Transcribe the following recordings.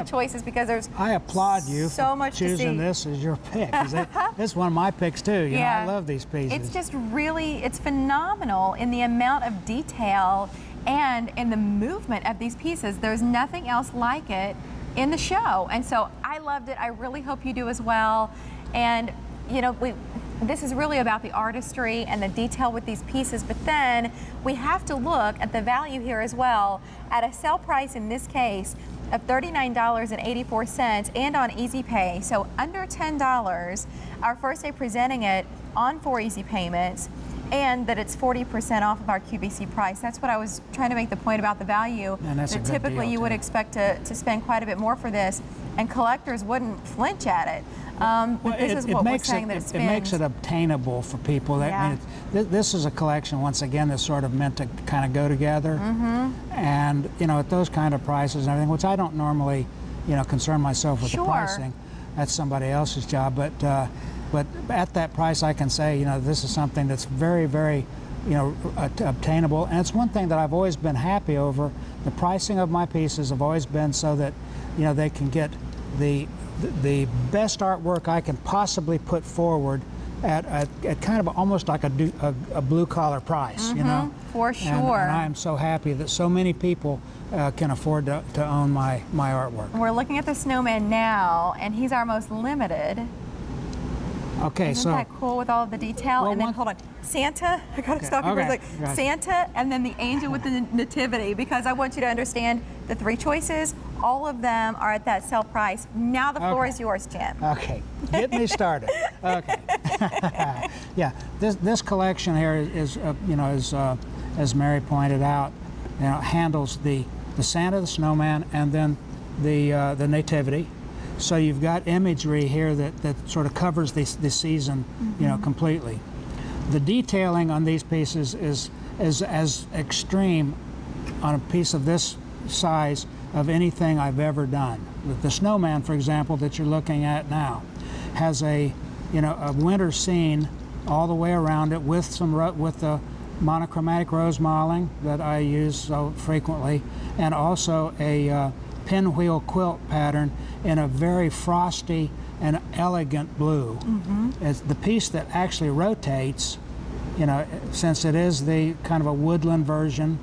choices because there's I applaud you so for much to see. choosing this as your pick. This is one of my picks too. You know, I love these pieces. It's just really, it's phenomenal in the amount of detail and in the movement of these pieces. There's nothing else like it in the show. And so I loved it. I really hope you do as well. And you know, this is really about the artistry and the detail with these pieces, but then we have to look at the value here as well at a sale price in this case of $39.84 and on Easy Pay, so under $10. Our first day presenting it on 4 easy payments, and that it's 40% off of our QVC price. That's what I was trying to make the point about the value. And that's that typically you would expect to spend quite a bit more for this, and collectors wouldn't flinch at it. But this is what we're saying that it spins. It makes it obtainable for people. I mean, this is a collection, once again, that's sort of meant to kind of go together. And, you know, at those kind of prices and everything, which I don't normally, you know, concern myself with the pricing. That's somebody else's job. But at that price, I can say, you know, this is something that's very, very, you know, obtainable. And it's one thing that I've always been happy over. The pricing of my pieces have always been so that, you know, they can get the best artwork I can possibly put forward at kind of almost like a blue collar price, you know. For sure. And I am so happy that so many people can afford to own my artwork. We're looking at the snowman now, and he's our most limited. Okay, Isn't that cool with all of the detail? Well, and then hold on, Santa. I gotta stop you for a second. Santa, and then the angel with the nativity, because I want you to understand the 3 choices. All of them are at that sale price. Now the floor is yours, Jim. Okay, get me started. Okay. Yeah, this collection here is you know, as Mary pointed out, you know, handles the Santa, the snowman, and then the nativity. So you've got imagery here that sort of covers the season, you know, completely. The detailing on these pieces is as extreme on a piece of this size of anything I've ever done. The snowman, for example, that you're looking at now, has a winter scene all the way around it with the monochromatic rose modeling that I use so frequently, and also a pinwheel quilt pattern in a very frosty and elegant blue. It's the piece that actually rotates, you know, since it is the kind of a woodland version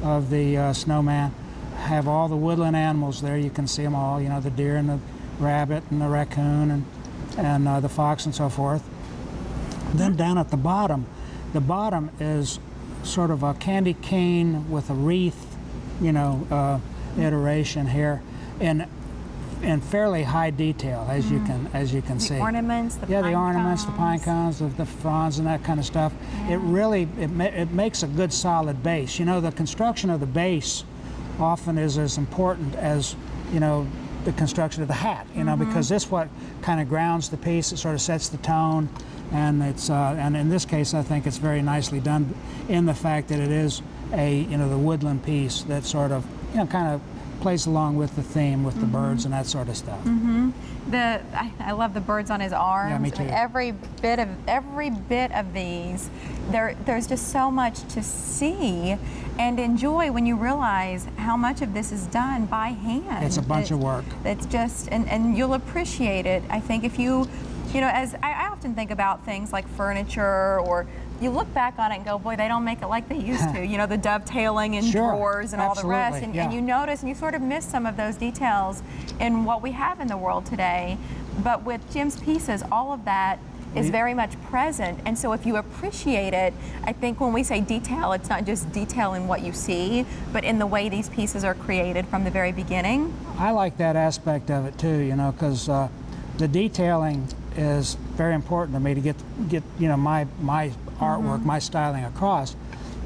of the snowman. Have all the woodland animals there. You can see them all, you know, the deer and the rabbit and the raccoon and the fox and so forth. Then down at the bottom is sort of a candy cane with a wreath, you know, iteration here in fairly high detail, as you can see. The ornaments, the the ornaments, the pine cones, the fronds, and that kind of stuff. It really it makes a good solid base. You know, the construction of the base often is as important as, you know, the construction of the hat. You know, because this what kind of grounds the piece. It sort of sets the tone, and it's and in this case, I think it's very nicely done in the fact that it is a, you know, the woodland piece that sort of, you know, kind of plays along with the theme with the birds and that sort of stuff. I love the birds on his arms. Yeah, me too. Every bit of these, there's just so much to see and enjoy when you realize how much of this is done by hand. It's a bunch of work. It's just, and you'll appreciate it, I think, if you know, as I often think about things like furniture, or you look back on it and go, boy, they don't make it like they used to. You know, the dovetailing and drawers and all the rest. And you notice and you sort of miss some of those details in what we have in the world today. But with Jim's pieces, all of that is very much present. And so if you appreciate it, I think when we say detail, it's not just detail in what you see, but in the way these pieces are created from the very beginning. I like that aspect of it too, you know, because the detailing is very important to me to get you know, my artwork, my styling across.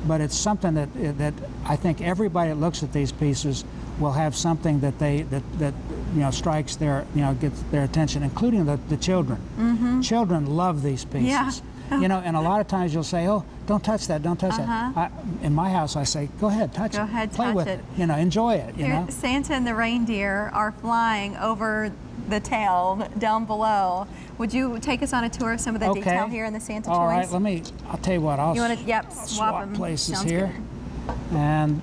But it's something that I think everybody that looks at these pieces will have something that you know, strikes their, you know, gets their attention, including the children. Children love these pieces. You know, and a lot of times you'll say, "Oh, don't touch that, don't touch that." In my house, I say, "Go ahead, touch it, play with it. You know, enjoy it." You know, Santa and the reindeer are flying over the town down below. Would you take us on a tour of some of the detail here in the Santa toys? All right, I'll tell you what, I'll swap them. Places here. Good. And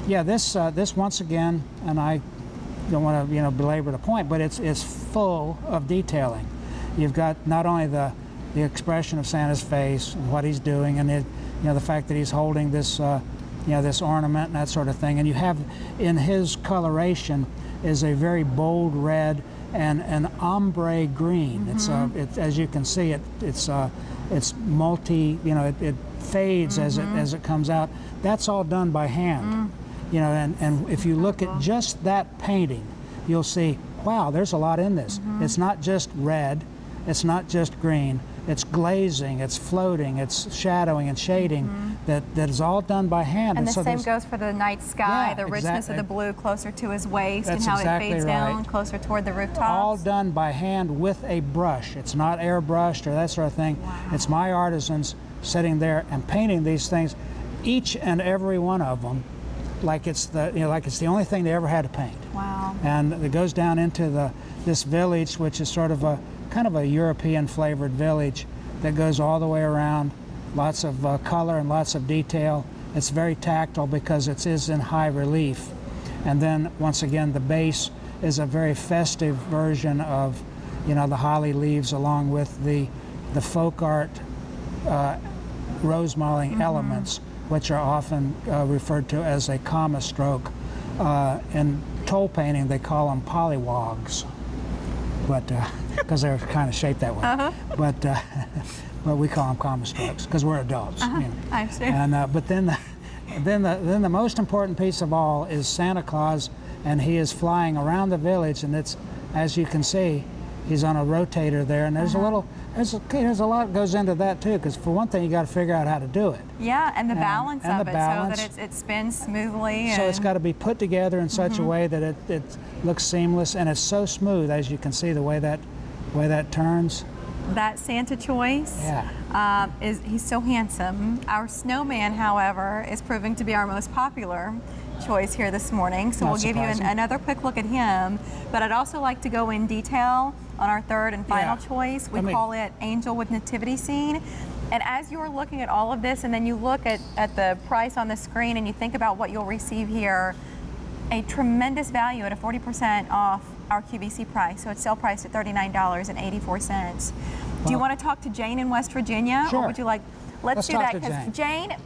yeah, this once again, and I don't want to, you know, belabor the point, but it's full of detailing. You've got not only the expression of Santa's face and what he's doing, and it, you know, the fact that he's holding this, you know, this ornament and that sort of thing. And you have in his coloration is a very bold red and an ombre green. It's as you can see, it's multi. You know, it fades as it comes out. That's all done by hand. You know, and if you look at just that painting, you'll see, wow, there's a lot in this. It's not just red, it's not just green, it's glazing, it's floating, it's shadowing and shading that is all done by hand. And the so same goes for the night sky, Yeah, the richness of the blue closer to his waist and how exactly it fades down right. closer toward the rooftops. All done by hand with a brush. It's not airbrushed or that sort of thing. Wow. It's my artisans sitting there and painting these things, each and every one of them, like it's the, you know, like it's the only thing they ever had to paint. Wow. And it goes down into this village, which is sort of a kind of a European flavored village that goes all the way around. Lots of color and lots of detail. It's very tactile because it is in high relief. And then once again, the base is a very festive version of, you know, the holly leaves along with the folk art rose modeling elements, which are often referred to as a comma stroke. In toll painting, they call them polywogs, but because they're kind of shaped that way. But we call them comma strokes because we're adults. You know. I see. And but then the most important piece of all is Santa Claus, and he is flying around the village, and it's, as you can see, he's on a rotator there, and there's there's a lot goes into that too, because for one thing, you got to figure out how to do it. Yeah, and the balance and of the it balance. so that it spins smoothly. So and it's got to be put together in such a way that it looks seamless, and it's so smooth, as you can see, the way that turns. that Santa choice. Yeah. He's so handsome. Our snowman, however, is proving to be our most popular choice here this morning. So Not we'll give you surprising. another quick look at him. But I'd also like to go in detail on our third and final Yeah. choice. We call it Angel with Nativity Scene. And as you're looking at all of this, and then you look at the price on the screen and you think about what you'll receive here, a tremendous value at a 40% off our QVC price. So it's sale priced at $39.84. Do you want to talk to Jane in West Virginia? Sure. Or would you like, let's do talk that, to because Jane,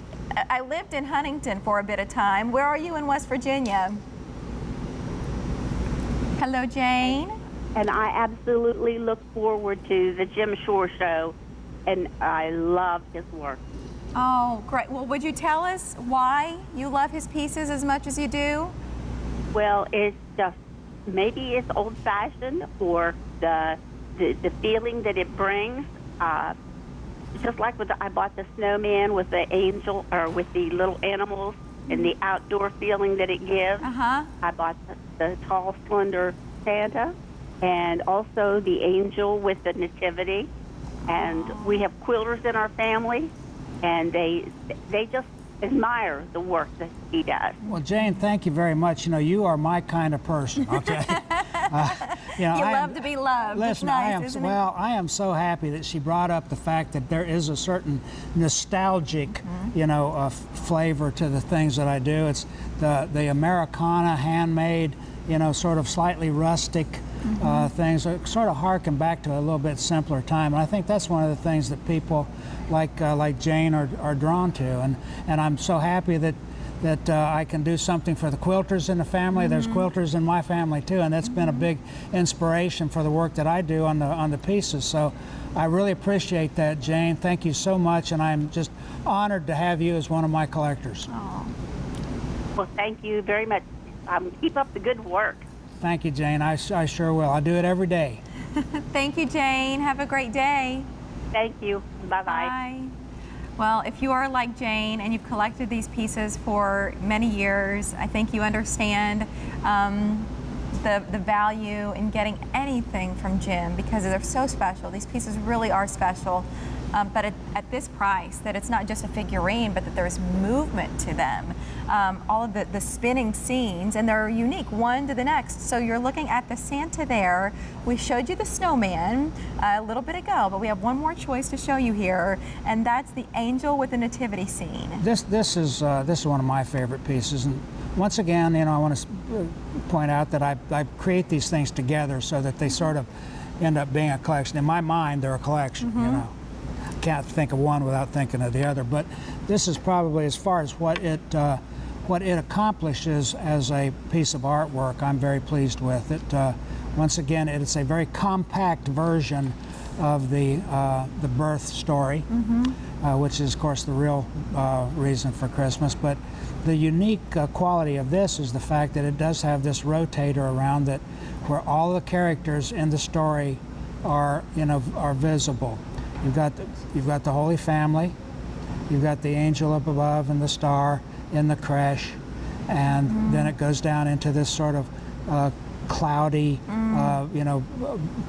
I lived in Huntington for a bit of time. Where are you in West Virginia? Hello, Jane. And I absolutely look forward to the Jim Shore show, and I love his work. Oh, great. Well, would you tell us why you love his pieces as much as you do? Well, it's just, maybe it's old-fashioned, or the feeling that it brings. Just like I bought the snowman with the angel, or with the little animals, and the outdoor feeling that it gives. I bought the tall, slender Santa, and also the angel with the nativity. And we have quilters in our family, and they just admire the work that he does. Well, Jane, thank you very much. You know, you are my kind of person. Okay. You know, You love to be loved. Listen, It's nice, isn't it? I am so happy that she brought up the fact that there is a certain nostalgic, you know, flavor to the things that I do. It's the Americana, handmade, you know, sort of slightly rustic things that sort of harken back to a little bit simpler time. And I think that's one of the things that people like Jane are drawn to. And I'm so happy that I can do something for the quilters in the family. There's quilters in my family too, and that's been a big inspiration for the work that I do on the pieces. So I really appreciate that, Jane. Thank you so much, and I'm just honored to have you as one of my collectors. Oh. Well, thank you very much. Keep up the good work. Thank you, Jane. I sure will. I do it every day. Thank you, Jane. Have a great day. Thank you. Bye-bye. Bye. Well, if you are like Jane and you've collected these pieces for many years, I think you understand the value in getting anything from Jim, because they're so special. These pieces really are special. But at this price, that it's not just a figurine, but that there's movement to them. All of the spinning scenes, and they're unique one to the next. So you're looking at the Santa there. We showed you the snowman a little bit ago, but we have one more choice to show you here, and that's the angel with the nativity scene. This is one of my favorite pieces, and once again, I want to point out that I create these things together so that they sort of end up being a collection. In my mind, they're a collection, I can't think of one without thinking of the other. But this is probably, as far as what it accomplishes as a piece of artwork, I'm very pleased with it. Once again, it's a very compact version of the birth story, which is, of course, the real reason for Christmas. But the unique quality of this is the fact that it does have this rotator around it, where all the characters in the story are visible. You've got the Holy Family, you've got the angel up above and the star in the creche, and then it goes down into this sort of cloudy,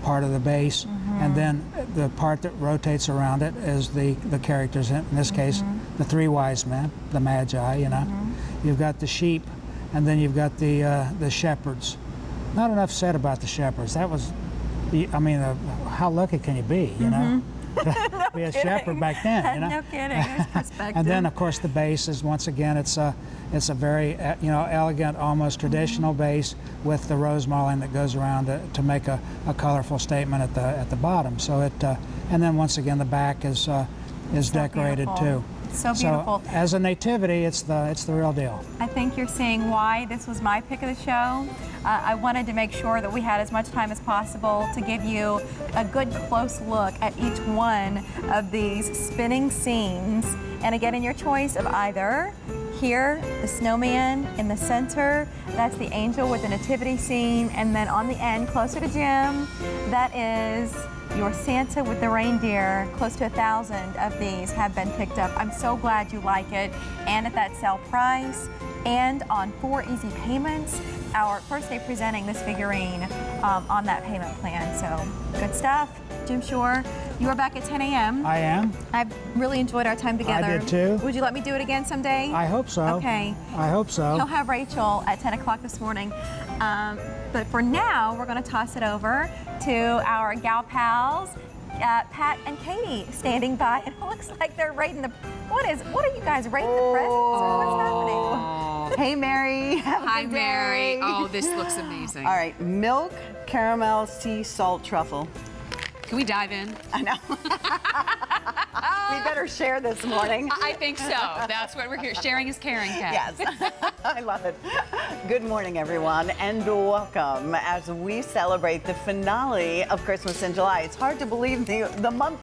part of the base, and then the part that rotates around it is the characters. In this case, the three wise men, the Magi. You've got the sheep, and then you've got the shepherds. Not enough said about the shepherds. That was, how lucky can you be? Be a shepherd back then. No kidding. There's perspective. And then, of course, the base is, once again, it's a very elegant, almost traditional base with the rose mulling that goes around to make a colorful statement at the bottom. So and then once again, the back is decorated beautiful. too. So beautiful. So as a nativity, it's the real deal. I think you're seeing why this was my pick of the show. I wanted to make sure that we had as much time as possible to give you a good close look at each one of these spinning scenes. And again, in your choice of either here, the snowman in the center, that's the angel with the nativity scene, and then on the end, closer to Jim, that is your Santa with the reindeer. Close to 1,000 of these have been picked up. I'm so glad you like it, and at that sale price, and on 4 easy payments. Our first day presenting this figurine on that payment plan. So good stuff. Jim Shore, you are back at 10 a.m. I am. I've really enjoyed our time together. I did too. Would you let me do it again someday? I hope so. Okay. I hope so. He'll have Rachel at 10 o'clock this morning. But for now, we're going to toss it over to our gal pals, Pat and Katie, standing by. It looks like they're rating the. What are you guys rating the presents, or what's happening? Hey, Mary. Hi, Mary. Oh, this looks amazing. All right, milk, caramel, sea salt, truffle. Can we dive in? I know. We better share this morning. I think so. That's what we're here. Sharing is caring, Pat. Yes, I love it. Good morning, everyone, and welcome as we celebrate the finale of Christmas in July. It's hard to believe the month